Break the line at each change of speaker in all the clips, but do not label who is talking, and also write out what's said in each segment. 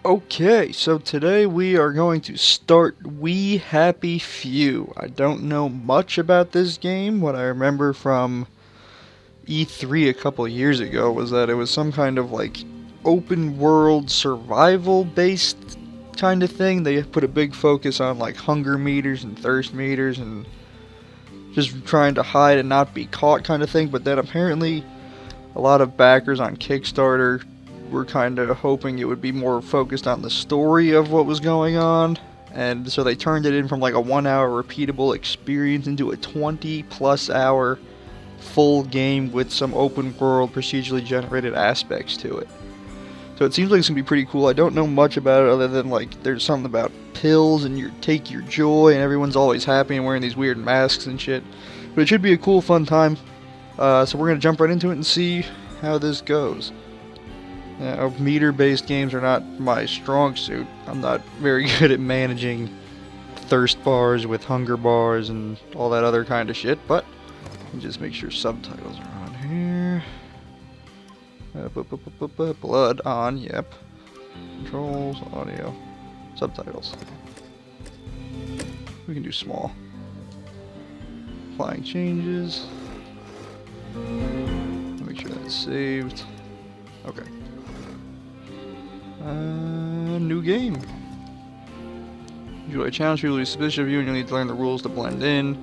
Okay, so today we are going to start We Happy Few. I don't know much about this game. What I remember from E3 a couple years ago was that it was some kind of like open world survival based kind of thing. They put a big focus on like hunger meters and thirst meters and just trying to hide and not be caught kind of thing. But then apparently a lot of backers on Kickstarter were kind of hoping it would be more focused on the story of what was going on, and so they turned it in from like a 1 hour repeatable experience into a 20 plus hour full game with some open world procedurally generated aspects to it. So it seems like it's gonna be pretty cool. I don't know much about it other than like there's something about pills and you take your joy and everyone's always happy and wearing these weird masks and shit, but it should be a cool fun time. So we're gonna jump right into it and see how this goes. Meter-based games are not my strong suit. I'm not very good at managing thirst bars with hunger bars and all that other kind of shit, but just make sure subtitles are on here. Blood on, yep. Controls, audio, subtitles. We can do small. Applying changes. Make sure that's saved. Okay. New game. Usually a challenge, people will be suspicious of you and you'll need to learn the rules to blend in.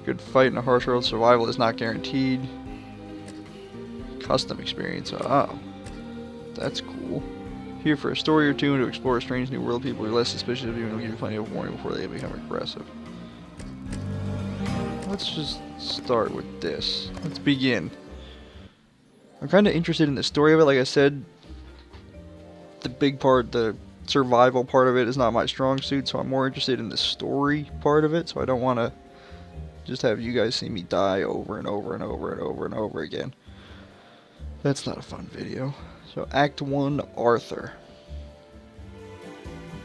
Good fight in a harsh world, survival is not guaranteed. Custom experience, oh. That's cool. Here for a story or two and to explore a strange new world, people are less suspicious of you and will give you plenty of warning before they become aggressive. Let's just start with this. Let's begin. I'm kind of interested in the story of it, like I said. The big part, the survival part of it is not my strong suit, so I'm more interested in the story part of it, so I don't want to just have you guys see me die over and over and over and over and over again. That's not a fun video. So Act 1, Arthur.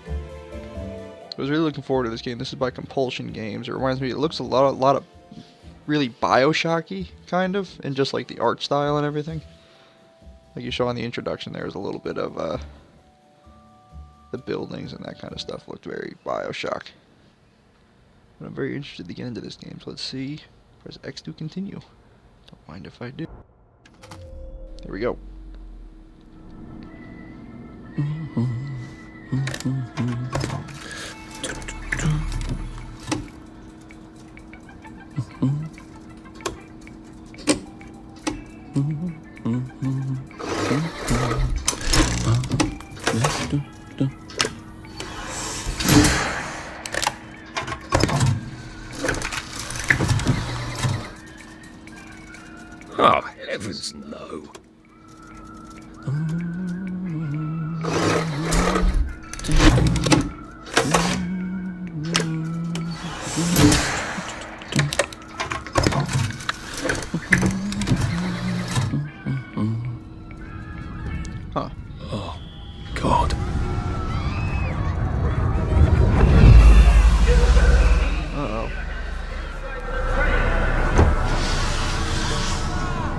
I was really looking forward to this game. This is by Compulsion Games. It reminds me, it looks a lot of really Bioshocky, kind of, and just like the art style and everything. Like you saw in the introduction, there was a little bit of the buildings and that kind of stuff looked very Bioshock. But I'm very interested to get into this game, so let's see. Press X to continue. Don't mind if I do. There we go.
Oh, heavens no.
Huh.
Oh, God.
Uh-oh.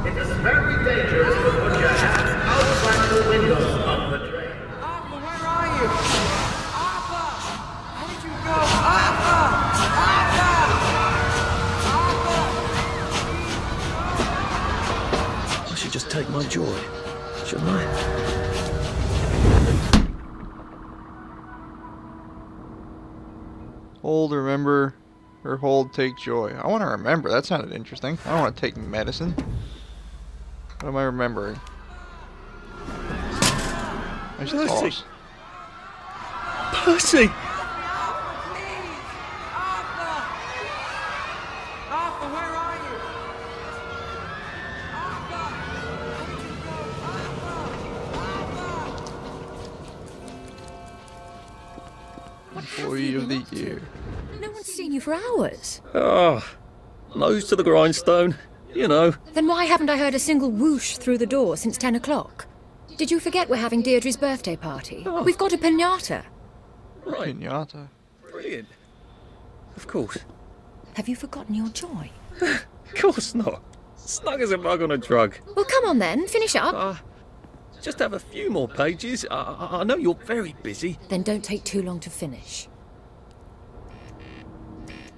It is very dangerous to put your hands outside the windows of the train.
Arthur, where are you? Arthur! Where did you go? Arthur! Arthur!
I should just take my joy, shouldn't I?
Hold, remember, or hold, take joy. I want to remember. That sounded interesting. I don't want to take medicine. What am I remembering? I should
Percy.
pause.
Percy!
Arthur! Arthur, where are you? Arthur! Where did you go? Arthur!
Employee of the year.
No one's seen you for hours.
Ah, nose to the grindstone, you know.
Then why haven't I heard a single whoosh through the door since 10 o'clock? Did you forget we're having Deirdre's birthday party?
Oh.
We've got a piñata.
Right,
Pinata.
brilliant. Of course.
Have you forgotten your joy?
Of course not. Snug as a bug on a drug.
Well, come on then, finish up.
just have a few more pages. I know you're very busy.
Then don't take too long to finish.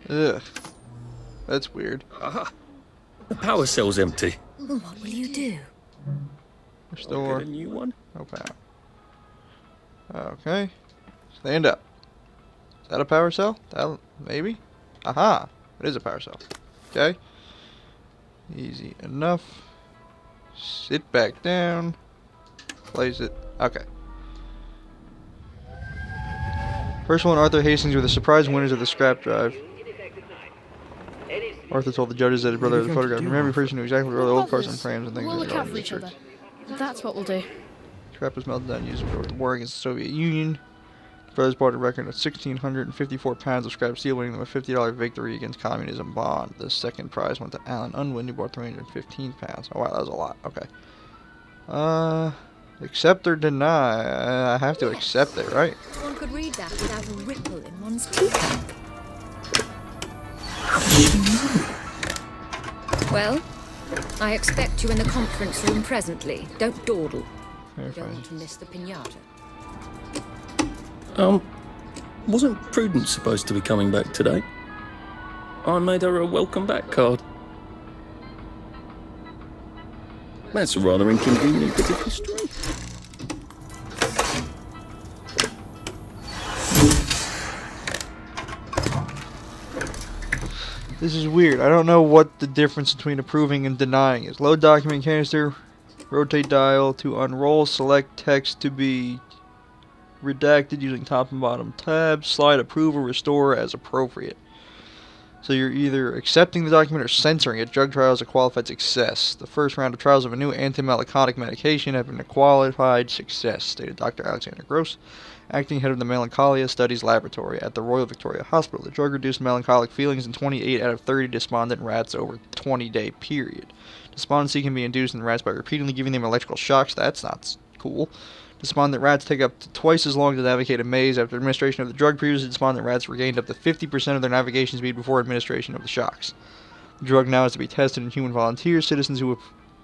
Ugh. That's weird.
The power cell's empty.
Well, what will you do?
Restore.
Get a new one.
No power. Okay. Stand up. Is that a power cell? That, maybe? Aha! It is a power cell. Okay. Easy enough. Sit back down. Place it. Okay. First one, Arthur Hastings were the surprise winners of the scrap drive. Arthur told the judges that his brother had the photograph. Remember, every person knew exactly where the old cars and frames and things
We'll
were
look out for each other. That's what we'll do.
Scrap was melted down and used for the war against the Soviet Union. The brothers bought a record of 1,654 pounds of scrap steel, winning them a $50 victory against communism bond. The second prize went to Alan Unwin, who bought 315 pounds. Oh wow, that was a lot. Okay. Accept or deny? I have to accept it, right?
One could read that without a ripple in one's teacup. Well, I expect you in the conference room presently. Don't dawdle. You don't want to miss the piñata.
Wasn't Prudence supposed to be coming back today? I made her a welcome back card. That's a rather inconvenient bit of history.
This is weird. I don't know what the difference between approving and denying is. Load document canister, rotate dial to unroll, select text to be redacted using top and bottom tabs, slide approve or restore as appropriate. So you're either accepting the document or censoring it. Drug trials a qualified success. The first round of trials of a new antimelancholic medication have been a qualified success, stated Dr. Alexander Gross, acting head of the Melancholia Studies Laboratory at the Royal Victoria Hospital. The drug reduced melancholic feelings in 28 out of 30 despondent rats over a 20-day period. Despondency can be induced in rats by repeatedly giving them electrical shocks. That's not cool. Despondent rats take up to twice as long to navigate a maze. After administration of the drug, previously despondent rats regained up to 50% of their navigation speed before administration of the shocks. The drug now is to be tested in human volunteers. Citizens who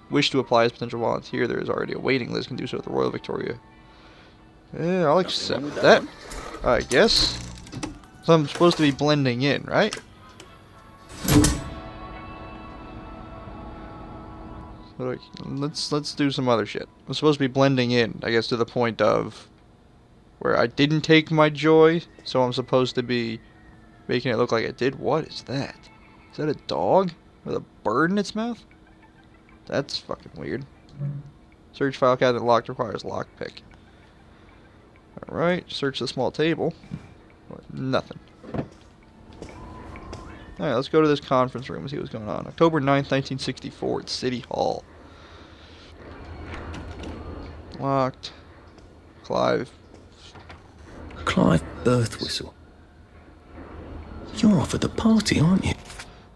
wish to apply as potential volunteer, there is already a waiting list, can do so at the Royal Victoria. Yeah, I'll accept that. I guess. So I'm supposed to be blending in, right? So let's do some other shit. I'm supposed to be blending in, I guess, to the point of where I didn't take my joy, so I'm supposed to be making it look like I did. What is that? Is that a dog with a bird in its mouth? That's fucking weird. Search file cabinet locked, requires lockpick. Alright, search the small table. Nothing. Alright, let's go to this conference room and see what's going on. October 9th, 1964 at City Hall. Locked. Clive.
Clive Birthwhistle. You're off at the party, aren't you?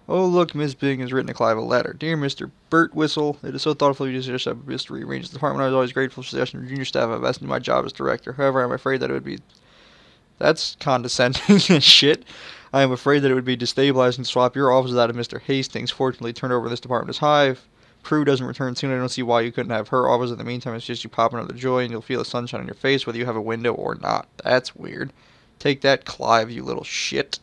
Oh, look, Miss Bing has written to Clive a letter. Dear Mr. Burt Whistle, it is so thoughtful of you to suggest a list to rearrange the department. I was always grateful for the suggestion of junior staff. I've asked in my job as director. However, I'm afraid that it would be... That's condescending as shit. I am afraid that it would be destabilizing to swap your office out of Mr. Hastings. Fortunately, turnover in this department is high. If Prue doesn't return soon, I don't see why you couldn't have her office. In the meantime, it's just you pop another joy and you'll feel the sunshine on your face whether you have a window or not. That's weird. Take that, Clive, you little shit.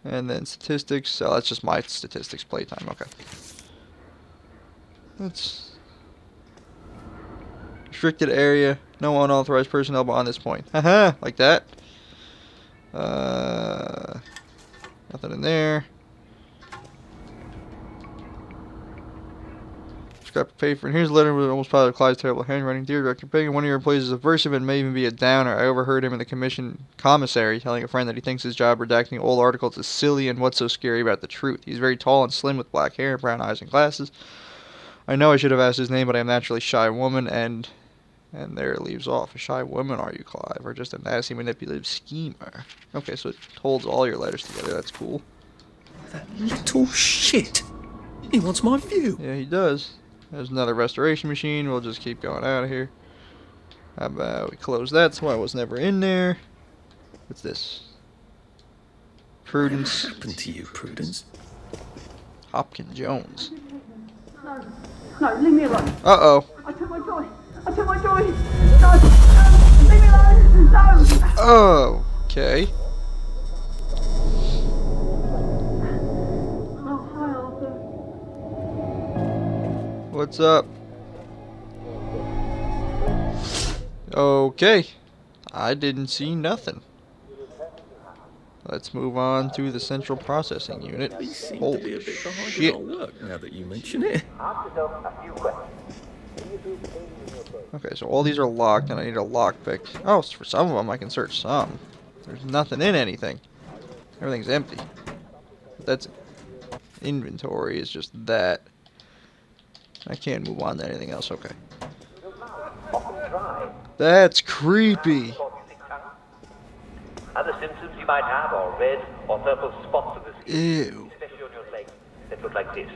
And then statistics. Oh, that's just my statistics playtime. Okay. That's restricted area. No unauthorized personnel beyond this point. Haha, like that. Nothing in there. Scrap of paper. And here's a letter with almost probably Clyde's terrible handwriting. Dear Director Ping, one of your employees is aversive and may even be a downer. I overheard him in the commissary telling a friend that he thinks his job redacting old articles is silly and what's so scary about the truth. He's very tall and slim with black hair, brown eyes, and glasses. I know I should have asked his name, but I am naturally a shy woman, and there it leaves off. A shy woman, are you, Clive? Or just a nasty, manipulative schemer? Okay, so it holds all your letters together. That's cool.
That little shit. He wants my view.
Yeah, he does. There's another restoration machine. We'll just keep going out of here. How about we close that so I was never in there. What's this? Prudence.
What happened to you, Prudence?
Hopkins Jones.
No, leave me alone.
Uh-oh.
I told
me! No! No! Leave me alone! No!
Oh, okay.
Oh, hi, Arthur.
What's up? Okay. I didn't see nothing. Let's move on to the central processing unit.
These seem to be
Holy
a bit behind
shit.
in our work now that you mention it.
Okay, so all these are locked and I need a lockpick. Oh, so for some of them I can search some. There's nothing in anything. Everything's empty. That's inventory is just that. I can't move on to anything else. Okay. That's creepy.
Other symptoms you might have are red or purple spots of the skin,
Ew.
especially on your legs, that look like this.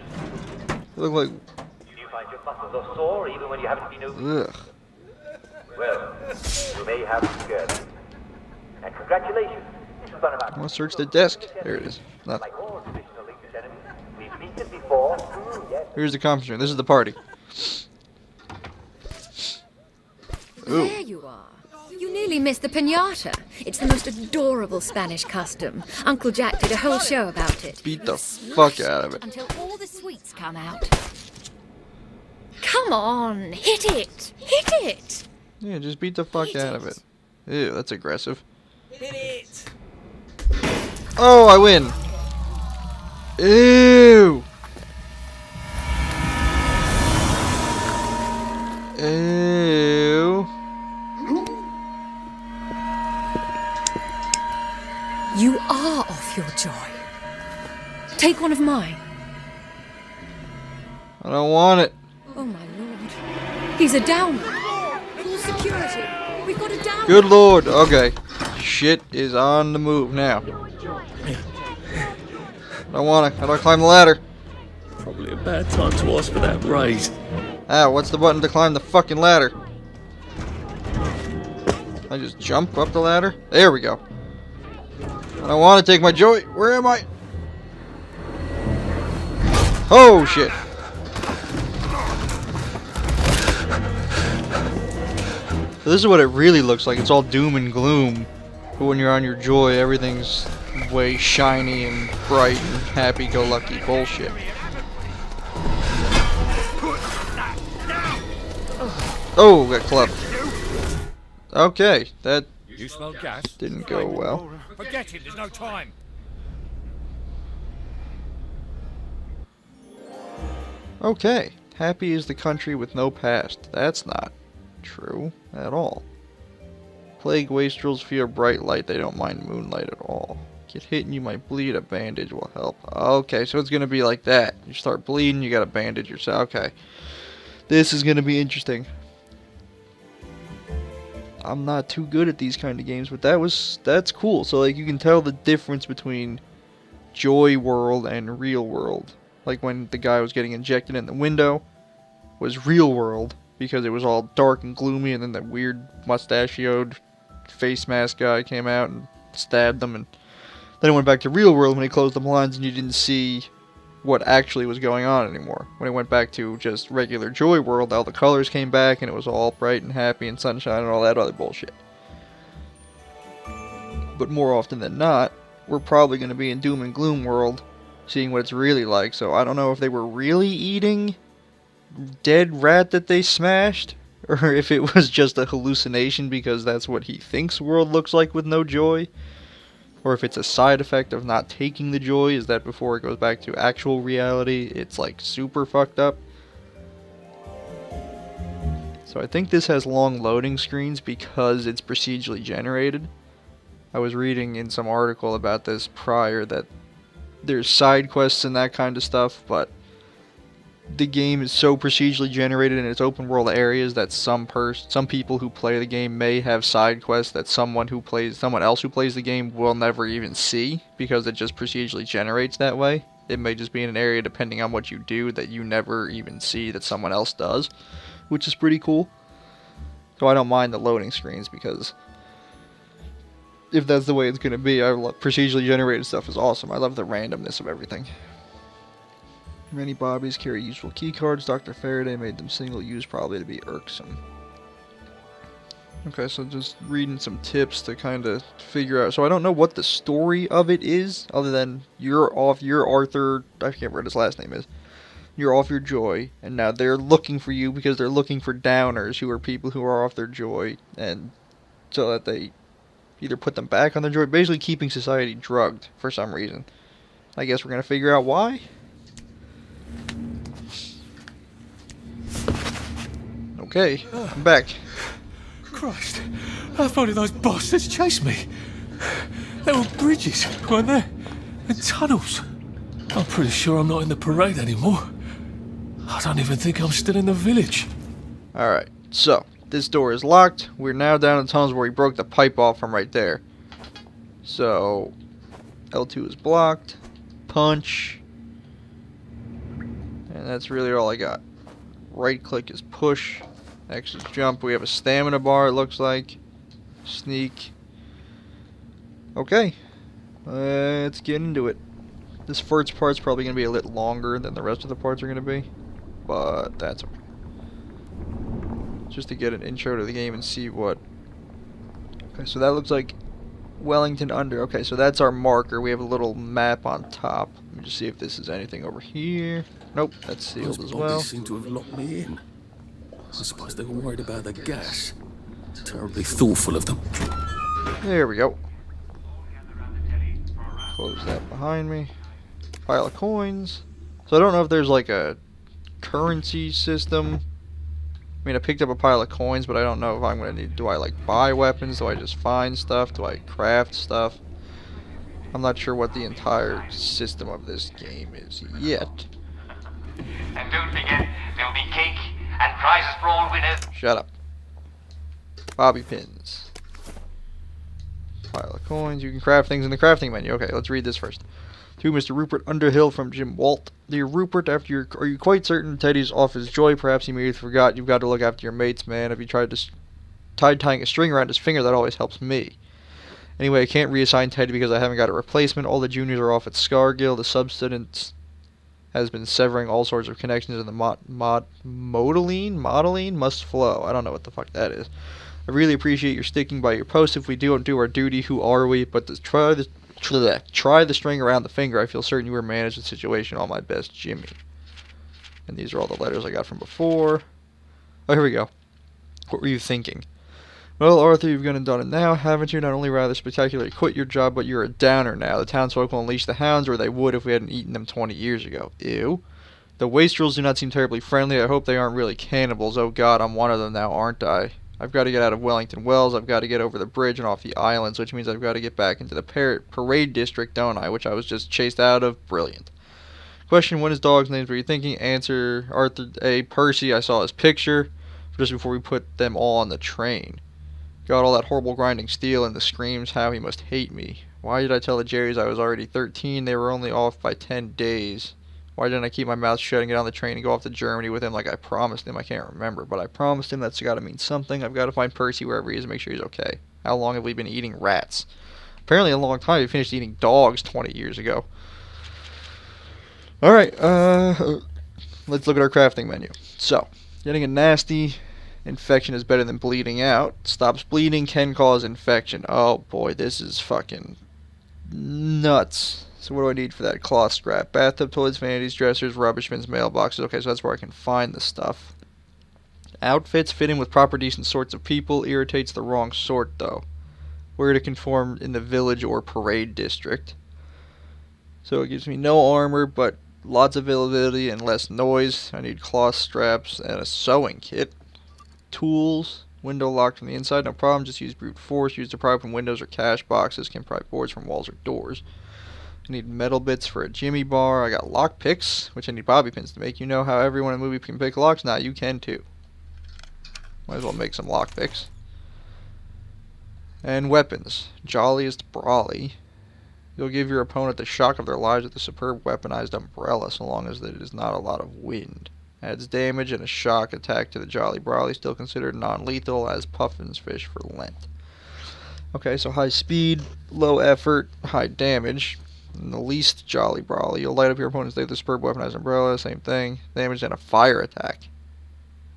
They look like.
Do you find your muscles are sore even when you haven't been over?
Ugh.
Well, you may have scurvy. And congratulations, this is one of
I
our...
want to search the desk. There it is. Nothing.
Like all traditional English enemies, we've beaten before. Yes.
Here's the conference room. This is the party. Ooh.
There you are. You nearly missed the piñata. It's the most adorable Spanish custom. Uncle Jack did a whole show about it.
Beat the
Smash
fuck out of it.
Until all the sweets come out. Come on, hit it! Hit it!
Yeah, just beat the fuck out of it. Ew, that's aggressive.
Hit it!
Oh, I win. Ew. Ew.
You are off your joy. Take one of mine.
I don't want it.
Oh my lord. He's a downer. Full security. We've got a downer.
Good lord. Okay. Shit is on the move now. I don't want to. How do I climb the ladder?
Probably a bad time to ask for that raise.
Ah, what's the button to climb the fucking ladder? I just jump up the ladder? There we go. I don't want to take my joy. Where am I? Oh, shit. So this is what it really looks like. It's all doom and gloom. But when you're on your joy, everything's way shiny and bright and happy-go-lucky bullshit. Oh, got clubbed. Okay, that
You smell gas?
didn't go well.
Forget it, there's no time.
Okay, happy is the country with no past. That's not true at all. Plague wastrels fear bright light, they don't mind moonlight at all. Get hit and you might bleed, a bandage will help. Okay, so it's gonna be like that. You start bleeding, you gotta bandage yourself. Okay. This is gonna be interesting. I'm not too good at these kind of games, but that's cool. So like you can tell the difference between Joy World and Real World. Like when the guy was getting injected in the window was Real World because it was all dark and gloomy, and then that weird mustachioed face mask guy came out and stabbed them, and then it went back to Real World when he closed the blinds and you didn't see what actually was going on anymore. When it went back to just regular Joy World, all the colors came back and it was all bright and happy and sunshine and all that other bullshit. But more often than not, we're probably going to be in Doom and Gloom World, seeing what it's really like. So I don't know if they were really eating dead rat that they smashed, or if it was just a hallucination because that's what he thinks world looks like with no joy. Or if it's a side effect of not taking the joy, is that before it goes back to actual reality, it's like super fucked up. So I think this has long loading screens because it's procedurally generated. I was reading in some article about this prior that there's side quests and that kind of stuff, but the game is so procedurally generated in its open world areas that some people who play the game may have side quests that someone else who plays the game will never even see because it just procedurally generates that way. It may just be in an area depending on what you do that you never even see that someone else does, which is pretty cool. So I don't mind the loading screens because if that's the way it's going to be, procedurally generated stuff is awesome. I love the randomness of everything. Many bobbies carry useful keycards. Dr. Faraday made them single-use, probably to be irksome. Okay, so just reading some tips to kind of figure out. So I don't know what the story of it is, other than you're Arthur. I can't remember what his last name is. You're off your joy, and now they're looking for you because they're looking for downers, who are people who are off their joy, and so that they either put them back on their joy, basically keeping society drugged for some reason. I guess we're gonna figure out why. Okay, I'm back.
Christ, how far did those bastards chase me? There were bridges, weren't there? And tunnels. I'm pretty sure I'm not in the parade anymore. I don't even think I'm still in the village.
Alright, so, this door is locked. We're now down in tunnels where we broke the pipe off from right there. So, L2 is blocked. Punch. And that's really all I got. Right click is push. X is jump. We have a stamina bar, it looks like. Sneak. Okay. Let's get into it. This first part's probably going to be a little longer than the rest of the parts are going to be. But that's okay. Just to get an intro to the game and see what... Okay, so that looks like Wellington under. Okay, so that's our marker. We have a little map on top. Let me just see if this is anything over here. Nope, that's sealed
Those
as well.
bodies seem to have locked me in. I suppose they were worried about the gas. Terribly thoughtful of them.
There we go. Close that behind me. Pile of coins. So I don't know if there's like a currency system. I mean, I picked up a pile of coins, but I don't know if I'm gonna need. Do I like buy weapons? Do I just find stuff? Do I craft stuff? I'm not sure what the entire system of this game is yet.
And don't forget, there'll be cake and prizes for all winners.
Shut up. Bobby pins. Pile of coins. You can craft things in the crafting menu. Okay, let's read this first. To Mr. Rupert Underhill from Jim Walt. Dear Rupert, are you quite certain Teddy's off his joy? Perhaps he merely forgot. You've got to look after your mates, man. If you tried tying a string around his finger, that always helps me. Anyway, I can't reassign Teddy because I haven't got a replacement. All the juniors are off at Scargill. The substance has been severing all sorts of connections, and the modeling must flow. I don't know what the fuck that is. I really appreciate your sticking by your post. If we don't do our duty, who are we? But to try the string around the finger. I feel certain you will manage the situation. All my best, Jimmy. And these are all the letters I got from before. Oh, here we go. What were you thinking? Well, Arthur, you've gone and done it now, haven't you? Not only rather spectacularly quit your job, but you're a downer now. The townsfolk will unleash the hounds, or they would if we hadn't eaten them 20 years ago. Ew. The wastrels do not seem terribly friendly. I hope they aren't really cannibals. Oh god, I'm one of them now, aren't I? I've got to get out of Wellington Wells. I've got to get over the bridge and off the islands, which means I've got to get back into the parade district, don't I? Which I was just chased out of. Brilliant. Question, what is dog's names were you thinking? Answer, Arthur A. Percy. I saw his picture just before we put them all on the train. God, all that horrible grinding steel and the screams, how he must hate me. Why did I tell the Jerrys I was already 13? They were only off by 10 days. Why didn't I keep my mouth shut and get on the train and go off to Germany with him like I promised him? I can't remember, but I promised him. That's got to mean something. I've got to find Percy wherever he is and make sure he's okay. How long have we been eating rats? Apparently a long time. We finished eating dogs 20 years ago. Alright, let's look at our crafting menu. So, getting a nasty infection is better than bleeding out. Stops bleeding, can cause infection. Oh boy, this is fucking nuts. So what do I need for that? Cloth scrap. Bathtub, toilets, vanities, dressers, rubbish bins, mailboxes. Okay, so that's where I can find the stuff. Outfits fit in with proper decent sorts of people. Irritates the wrong sort though. Where to conform in the village or parade district. So it gives me no armor, but lots of availability and less noise. I need cloth straps and a sewing kit. Tools. Window locked from the inside. No problem. Just use brute force. Use to pry open windows or cash boxes. Can pry boards from walls or doors. I need metal bits for a Jimmy bar. I got lock picks, which I need bobby pins to make. You know how everyone in a movie can pick locks? Now you can too. Might as well make some lock picks. And weapons. Jolliest Brawly. You'll give your opponent the shock of their lives with a superb weaponized umbrella, so long as there is not a lot of wind. Adds damage and a shock attack to the Jolly Brawly. Still considered non-lethal as Puffin's fish for Lent. Okay, so high speed, low effort, high damage. And the least Jolly Brawly. You'll light up your opponent's day with a superb weaponized umbrella. Same thing. Damage and a fire attack.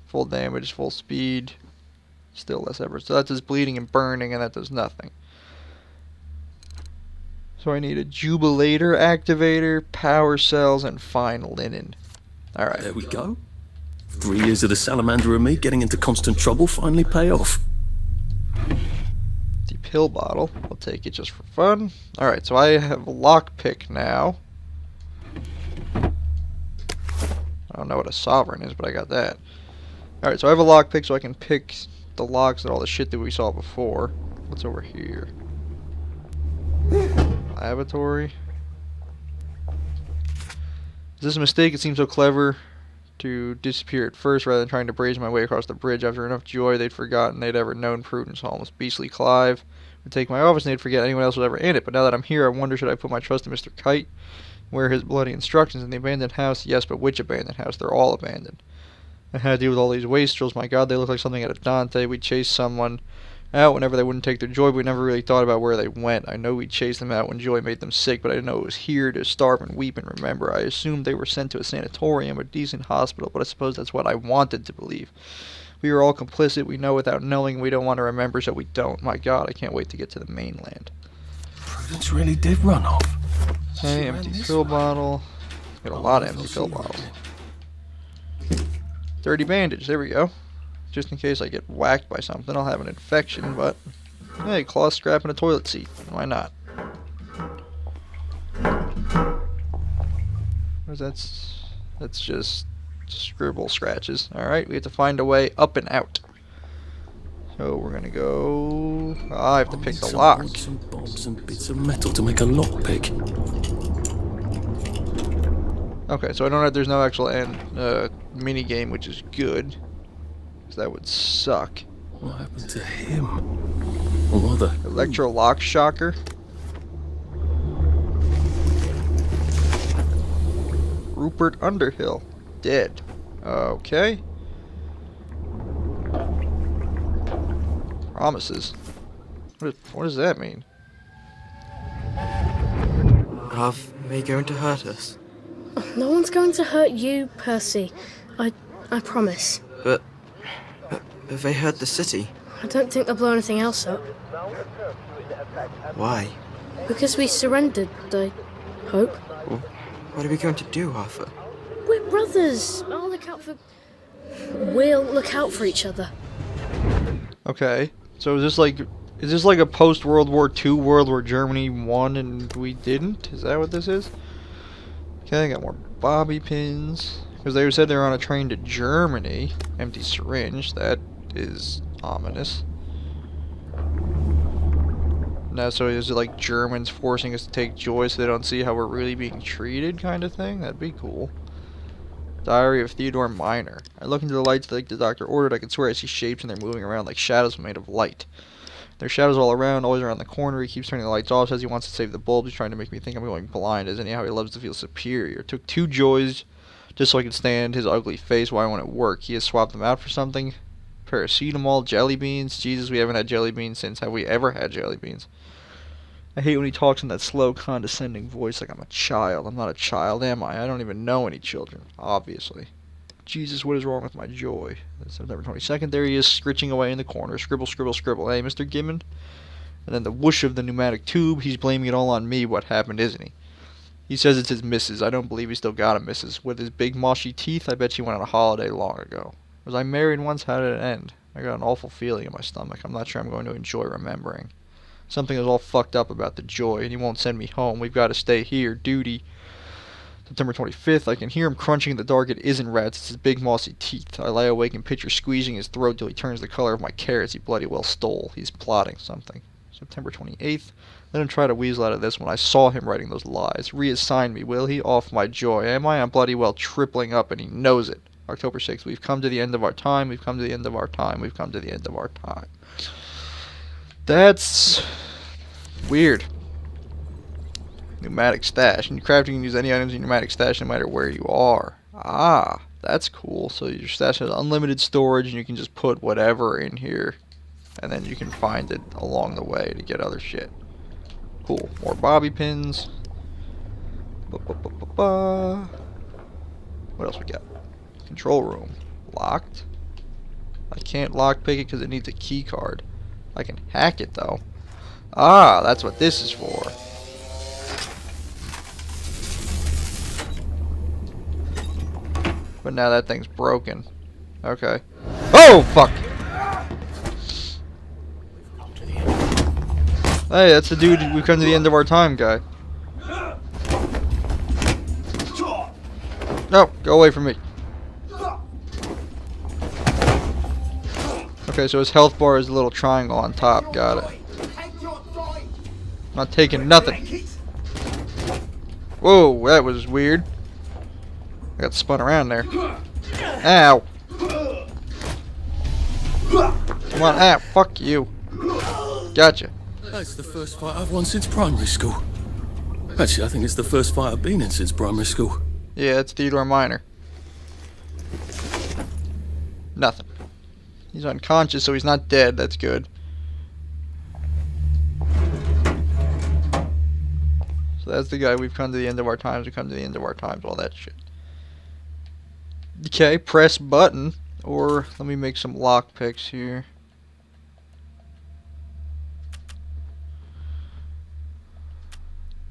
Full damage, full speed. Still less effort. So that does bleeding and burning, and that does nothing. So I need a jubilator activator, power cells, and fine linen. Alright.
There we go. 3 years of the salamander and me getting into constant trouble finally pay off.
The pill bottle. I'll take it just for fun. Alright, so I have a lockpick now. I don't know what a sovereign is, but I got that. Alright, so I have a lockpick so I can pick the locks and all the shit that we saw before. What's over here? Lavatory. Is this a mistake? It seems so clever to disappear at first rather than trying to braze my way across the bridge. After enough joy, they'd forgotten they'd ever known Prudence. Almost beastly Clive would take my office and they'd forget anyone else was ever in it. But now that I'm here, I wonder, should I put my trust in Mr. Kite? Where are his bloody instructions? In the abandoned house? Yes, but which abandoned house? They're all abandoned. I had to deal with all these wastrels. My god, they look like something out of Dante. We'd chase someone out whenever they wouldn't take their joy, but we never really thought about where they went. I know we'd chase them out when joy made them sick, but I didn't know it was here to starve and weep and remember. I assumed they were sent to a sanatorium, a decent hospital, but I suppose that's what I wanted to believe. We were all complicit. We know without knowing. We don't want to remember, so we don't. My god, I can't wait to get to the mainland.
Prudence really did run off.
Hey, empty pill bottle. Got a lot of empty pill bottles. Dirty bandage. There we go. Just in case I get whacked by something, I'll have an infection, but hey, cloth scrap and a toilet seat. Why not? That's just scribble scratches. Alright, we have to find a way up and out. So we're gonna go... I have to pick the lock.
Some bobs and bits of metal to make a lockpick.
Okay, so I don't have... There's no actual mini game, which is good. That would suck.
What happened to him? Or rather,
Electro lock shocker. Rupert Underhill. Dead. Okay. Promises. What does that mean?
Are they going to hurt us?
No one's going to hurt you, Percy. I promise.
But have they hurt the city?
I don't think they'll blow anything else up.
Why?
Because we surrendered, I hope.
Well, what are we going to do, Arthur?
We're brothers. We'll look out for each other.
Okay. So is this like a post World War II world where Germany won and we didn't? Is that what this is? Okay, I got more bobby pins. Because they said they were on a train to Germany. Empty syringe. That is ominous. Now, so is it like Germans forcing us to take joy so they don't see how we're really being treated kind of thing? That'd be cool. Diary of Theodore Minor. I look into the lights like the doctor ordered. I can swear I see shapes and they're moving around like shadows made of light. There's shadows all around, always around the corner. He keeps turning the lights off, says he wants to save the bulbs. He's trying to make me think I'm going blind. Isn't he how he loves to feel superior? Took 2 joys just so I could stand his ugly face while I went at work. He has swapped them out for something. Paracetamol, jelly beans. Jesus, we haven't had jelly beans since. Have we ever had jelly beans? I hate when he talks in that slow, condescending voice like I'm a child. I'm not a child, am I? I don't even know any children, obviously. Jesus, what is wrong with my joy? That's September 22nd. There he is, scritching away in the corner. Scribble, scribble, scribble. Hey, Mr. Gibbon? And then the whoosh of the pneumatic tube. He's blaming it all on me. What happened, isn't he? He says it's his missus. I don't believe he still got a missus. With his big moshy teeth, I bet she went on a holiday long ago. Was I married once? How did it end? I got an awful feeling in my stomach. I'm not sure I'm going to enjoy remembering. Something is all fucked up about the joy, and he won't send me home. We've got to stay here. Duty. September 25th. I can hear him crunching in the dark. It isn't rats. It's his big mossy teeth. I lie awake and picture squeezing his throat till he turns the color of my carrots he bloody well stole. He's plotting something. September 28th. Let him try to weasel out of this one. I saw him writing those lies. Reassign me, will he? Off my joy. Am I? I'm bloody well tripling up, and he knows it. October 6th. We've come to the end of our time. We've come to the end of our time. We've come to the end of our time. That's weird. Pneumatic stash. In crafting, you can use any items in your pneumatic stash no matter where you are. Ah, that's cool. So your stash has unlimited storage, and you can just put whatever in here, and then you can find it along the way to get other shit. Cool. More bobby pins. What else we got? Control room. Locked. I can't lockpick it because it needs a key card. I can hack it though. Ah, that's what this is for. But now that thing's broken. Okay. Oh, fuck! Hey, that's the dude we've come to the end of our time guy. No, go away from me. Okay, so his health bar is a little triangle on top. Got it. I'm not taking nothing. Whoa, that was weird. I got spun around there. Ow. Come on, ow. Fuck you. Gotcha.
That's the first fight I've won since primary school. Actually, I think it's the first fight I've been in since primary school.
Yeah, it's Theodore Minor. Nothing. He's unconscious, so he's not dead. That's good. So that's the guy. We've come to the end of our times. We've come to the end of our times. All that shit. Okay, press button. Or let me make some lock picks here.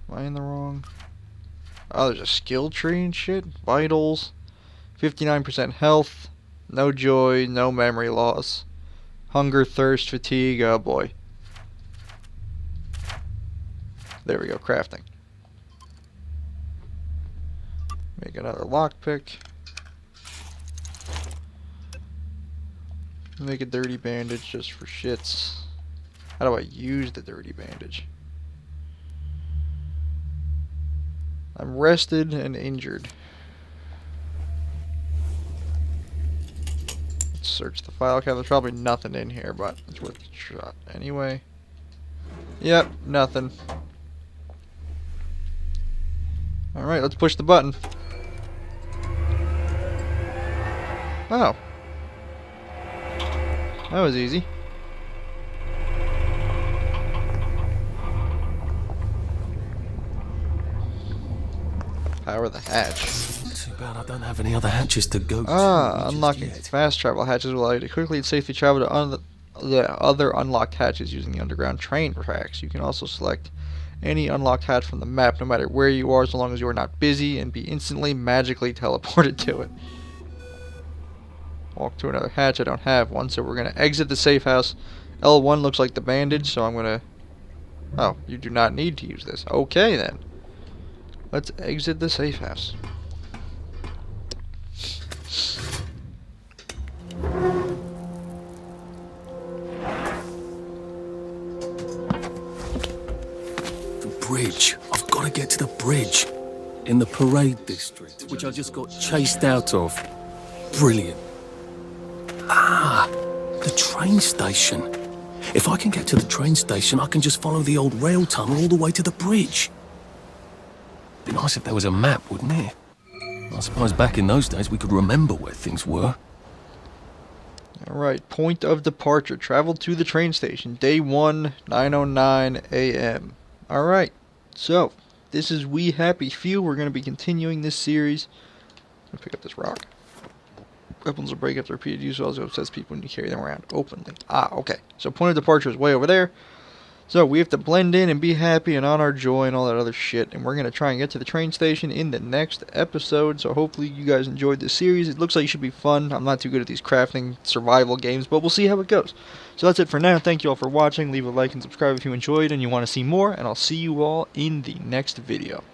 Am I in the wrong? Oh, there's a skill tree and shit. Vitals. 59% health. No joy, no memory loss. Hunger, thirst, fatigue, oh boy. There we go, crafting. Make another lockpick. Make a dirty bandage just for shits. How do I use the dirty bandage? I'm rested and injured. Search the file. Okay, there's probably nothing in here, but it's worth a shot anyway. Yep, nothing. Alright, let's push the button. Oh. That was easy. Power the hatch.
Too bad I don't have any other hatches to go to.
Unlocking fast travel hatches will allow you to quickly and safely travel to the other unlocked hatches using the underground train tracks. You can also select any unlocked hatch from the map, no matter where you are, so long as you are not busy, and be instantly magically teleported to it. Walk to another hatch. I don't have one, so we're going to exit the safe house. L1 looks like the bandage, so I'm going to... Oh, you do not need to use this. Okay, then. Let's exit the safe house.
The bridge. I've got to get to the bridge. In the parade district, which I just got chased out of. Brilliant. Ah, the train station. If I can get to the train station, I can just follow the old rail tunnel all the way to the bridge. Be nice if there was a map, wouldn't it? I suppose back in those days we could remember where things were.
Alright, point of departure. Travel to the train station. Day 1, 9:09 a.m. Alright, so this is We Happy Few. We're going to be continuing this series. I'm going to pick up this rock. Weapons will break after repeated use, also upsets people when you carry them around openly. Ah, okay. So point of departure is way over there. So we have to blend in and be happy and on our joy and all that other shit. And we're going to try and get to the train station in the next episode. So hopefully you guys enjoyed this series. It looks like it should be fun. I'm not too good at these crafting survival games, but we'll see how it goes. So that's it for now. Thank you all for watching. Leave a like and subscribe if you enjoyed and you want to see more. And I'll see you all in the next video.